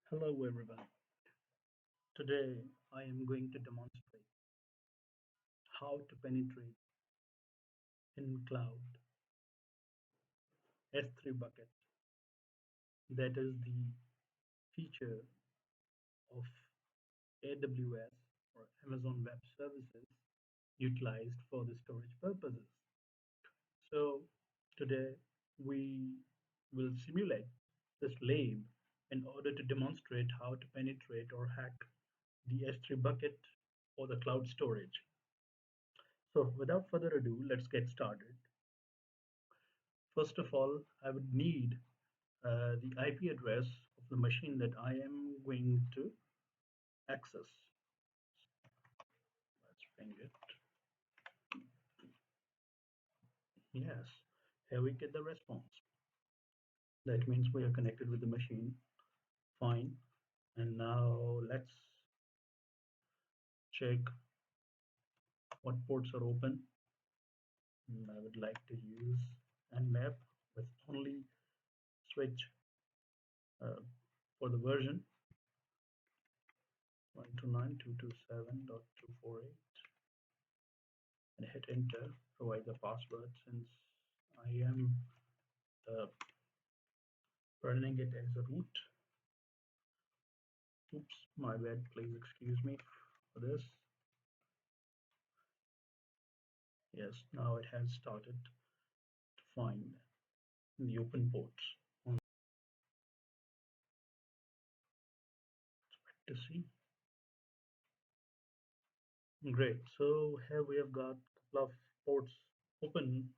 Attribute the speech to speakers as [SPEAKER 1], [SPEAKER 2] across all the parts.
[SPEAKER 1] Hello everyone. Today I am going to demonstrate how to penetrate in cloud S3 bucket. That is the feature of AWS or Amazon Web Services utilized for the storage purposes. So today we will simulate this lab in order to demonstrate how to penetrate or hack the S3 bucket for the cloud storage. So without further ado, let's get started. First of all, I would need the IP address of the machine that I am going to access. Let's bring it. Yes, here we get the response. That means we are connected with the machine. Fine. And now let's check what ports are open. I would like to use Nmap with only switch uh, for the version 129.227.248 and hit enter. Provide the password since I am uh, running it as a root. Oops, my bad. Please excuse me for this. Yes, now it has started to find the open ports on to see. Great. So here we have got a couple of ports open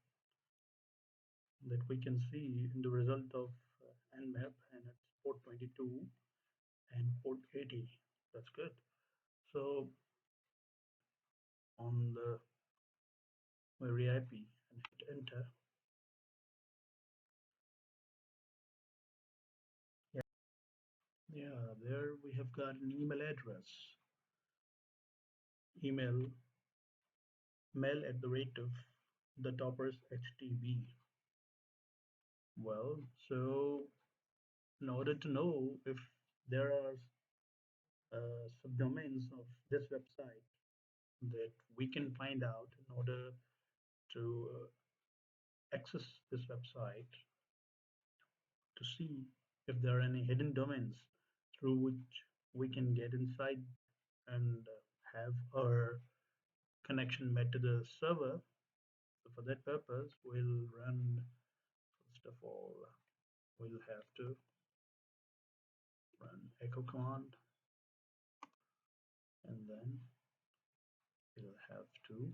[SPEAKER 1] that we can see in the result of Nmap, and it's port 22 and port 80. That's good. So on the query IP and hit enter. Yeah, yeah, there we have got an email address. Email mail at the rate of the toppers HTB. Well, so in order to know if there are subdomains of this website that we can find out in order to access this website to see if there are any hidden domains through which we can get inside and have our connection met to the server. So for that purpose, we'll run, first of all, we'll have to run echo command, and then we'll have to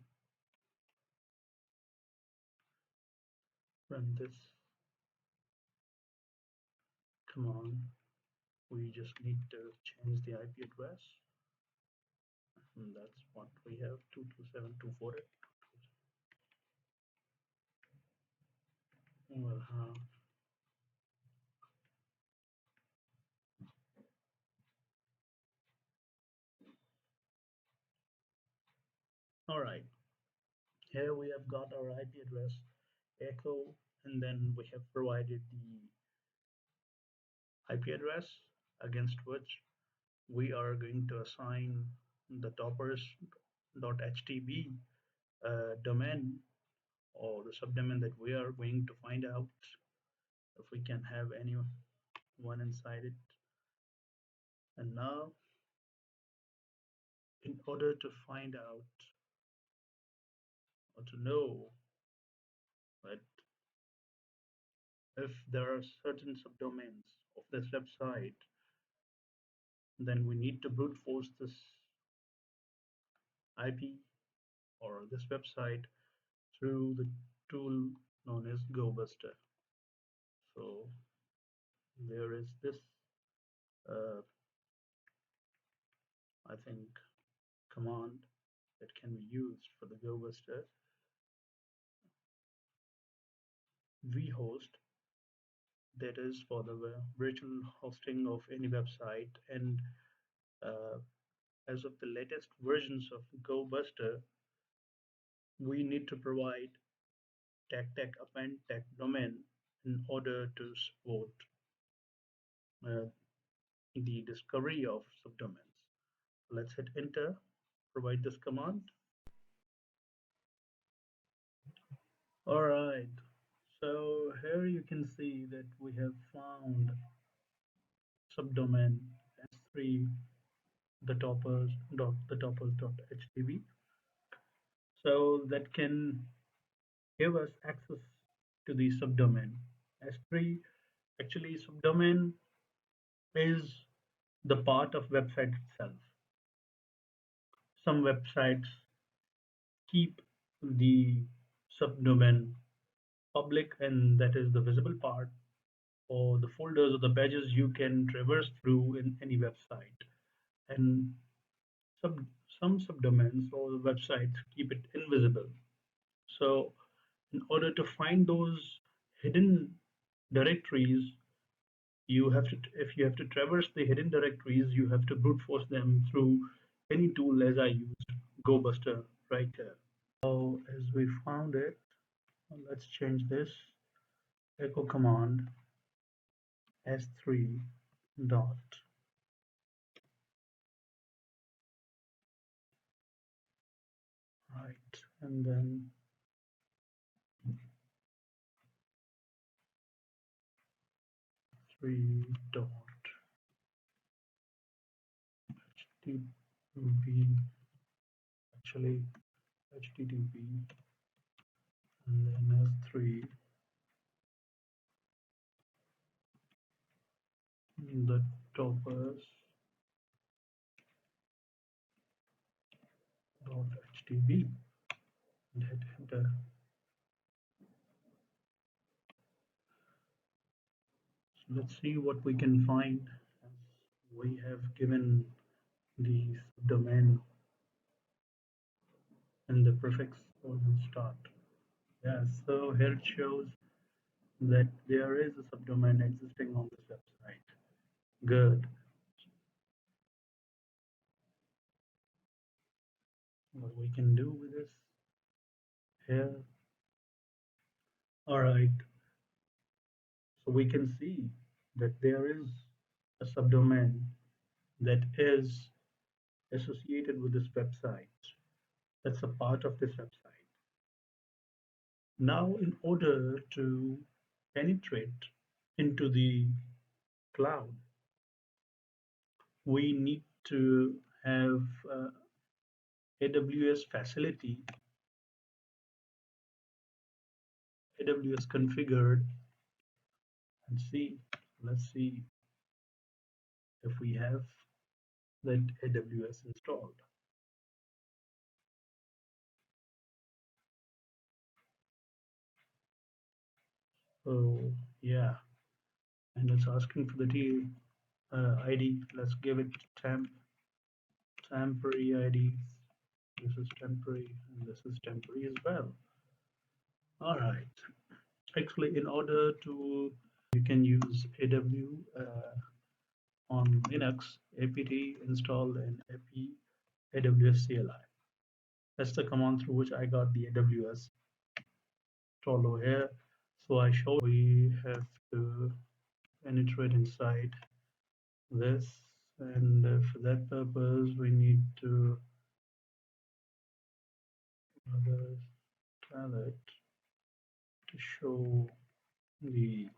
[SPEAKER 1] run this command. We just need to change the IP address, and that's what we have, 227.248. We'll have, all right, here we have got our IP address echo, and then we have provided the IP address against which we are going to assign the toppers.htb domain or the subdomain that we are going to find out if we can have anyone inside it. And now, in order to find out or to know that if there are certain subdomains of this website, then we need to brute force this IP or this website through the tool known as GoBuster. So there is this, I think, command that can be used for the GoBuster vhost, that is for the virtual hosting of any website. And uh, as of the latest versions of GoBuster, we need to provide tag append tag domain in order to support uh, the discovery of subdomains. Let's hit enter, provide this command. All right. So here you can see that we have found subdomain S3 the toppers.htb. So that can give us access to the subdomain. S3 actually subdomain is the part of website itself. Some websites keep the subdomain public, and that is the visible part, or the folders or the pages you can traverse through in any website. And sub, some subdomains or websites keep it invisible. So in order to find those hidden directories, you have to, if you have to traverse the hidden directories, you have to brute force them through any tool as I used GoBuster right here. So as we found it, let's change this echo command s3 dot right, and then 3 dot http, actually http, and then s3 the toppers dot htb, and hit enter. So let's see what we can find. We have given the domain and the prefix or the start. Yeah, so here it shows that there is a subdomain existing on this website. Good. What we can do with this here. All right. So we can see that there is a subdomain that is associated with this website. That's a part of this website. Now, in order to penetrate into the cloud, we need to have AWS facility, AWS configured, and see. Let's see if we have that AWS installed. So yeah, and it's asking for the ID. Let's give it temporary ID. This is temporary, and this is temporary as well. All right. Actually, in order to you can use AW on Linux, apt install and apt AWS CLI. That's the command through which I got the AWS installed over here. So I show we have to penetrate inside this, and for that purpose we need to tell it to show the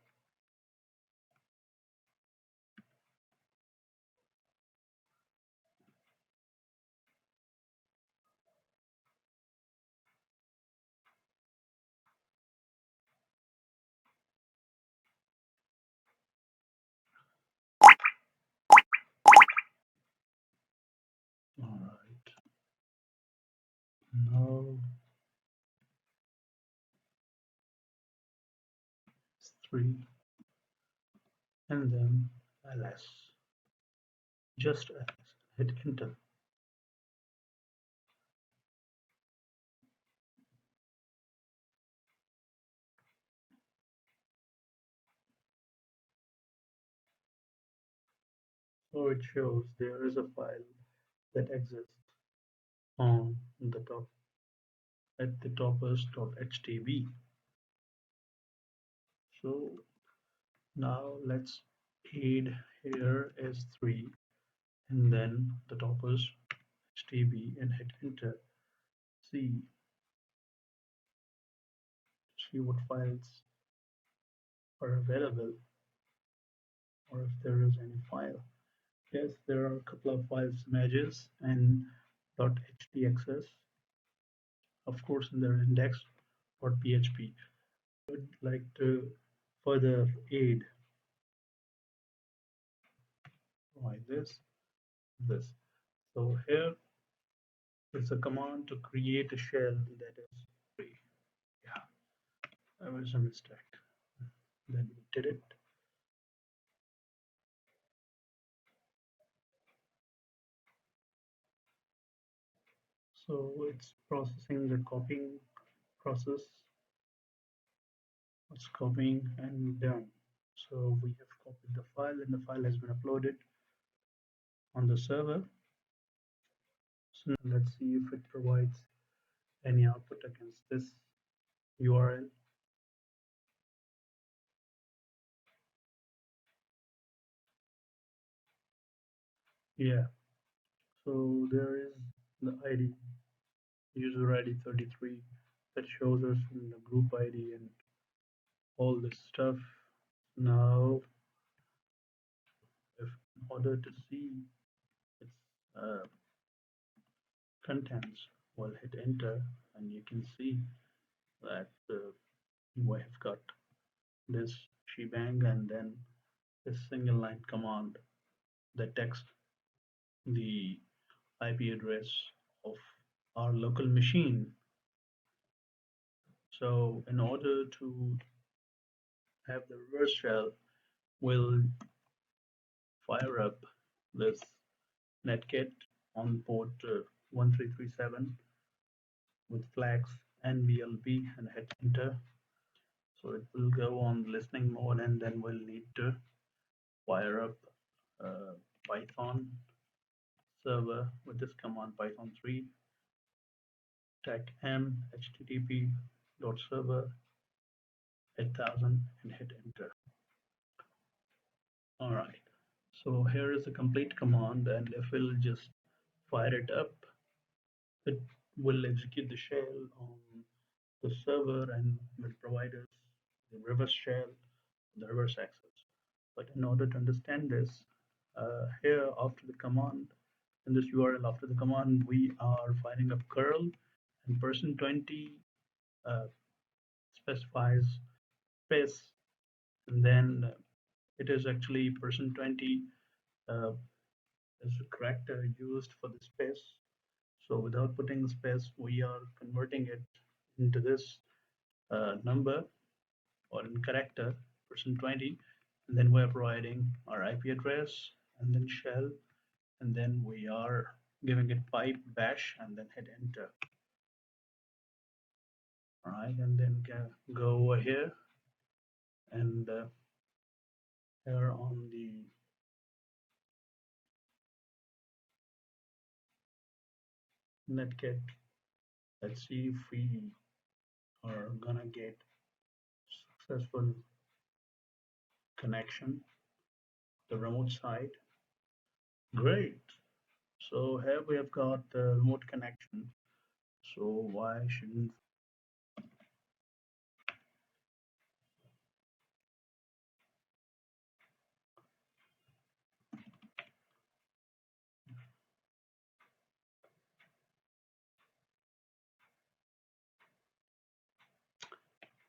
[SPEAKER 1] all right, now it's 3 and then ls, just ls, hit enter. So it shows there is a file that exists on the top at the toppers.htb. So now let's add here is 3, and then the top is HTTP and hit enter. See, see what files are available or if there is any file. Yes, there are a couple of files, images and .htaccess, of course, in their index.php. I would like to further aid by this. So here is a command to create a shell that is free. Yeah, that was a mistake. Then we did it. So it's processing the copying process. It's copying and done. So we have copied the file and the file has been uploaded on the server. So now let's see if it provides any output against this URL. Yeah, so there is the ID, user ID 33, that shows us in the group ID and all this stuff. Now, if in order to see its contents, we'll hit enter and you can see that we have got this shebang and then this single line command that text the IP address of our local machine. So in order to have the reverse shell, we'll fire up this netkit on port 1337 with flags NBLB and hit enter. So it will go on listening mode and then we'll need to fire up uh, Python server with this command python 3 tech m http dot server 8000 and hit enter. All right. So here is a complete command, and if we'll just fire it up, it will execute the shell on the server and will provide us the reverse shell, the reverse access. But in order to understand this, here after the command, in this URL after the command, we are firing up curl and %20 uh, specifies space, and then it is actually %20 uh, is the character used for the space. So without putting the space, we are converting it into this number or in character %20, and then we're providing our IP address and then shell, and then we are giving it pipe bash and then hit enter. All right, and then go over here and here on the netkit, let's see if we are gonna get successful connection the remote side. Great. So here we have got the remote connection. So why shouldn't.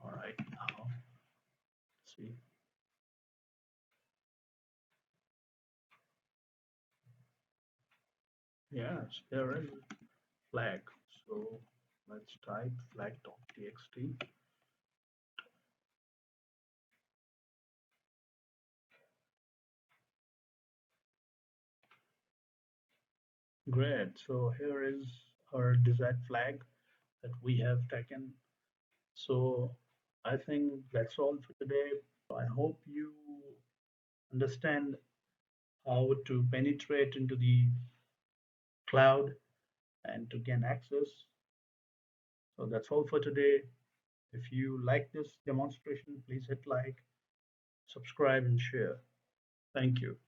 [SPEAKER 1] All right, now let's see. Yes, there is flag. So let's type flag.txt. Great. So here is our desired flag that we have taken. So I think that's all for today. I hope you understand how to penetrate into the cloud and to gain access. So that's all for today. If you like this demonstration, please hit like, subscribe, and share. Thank you.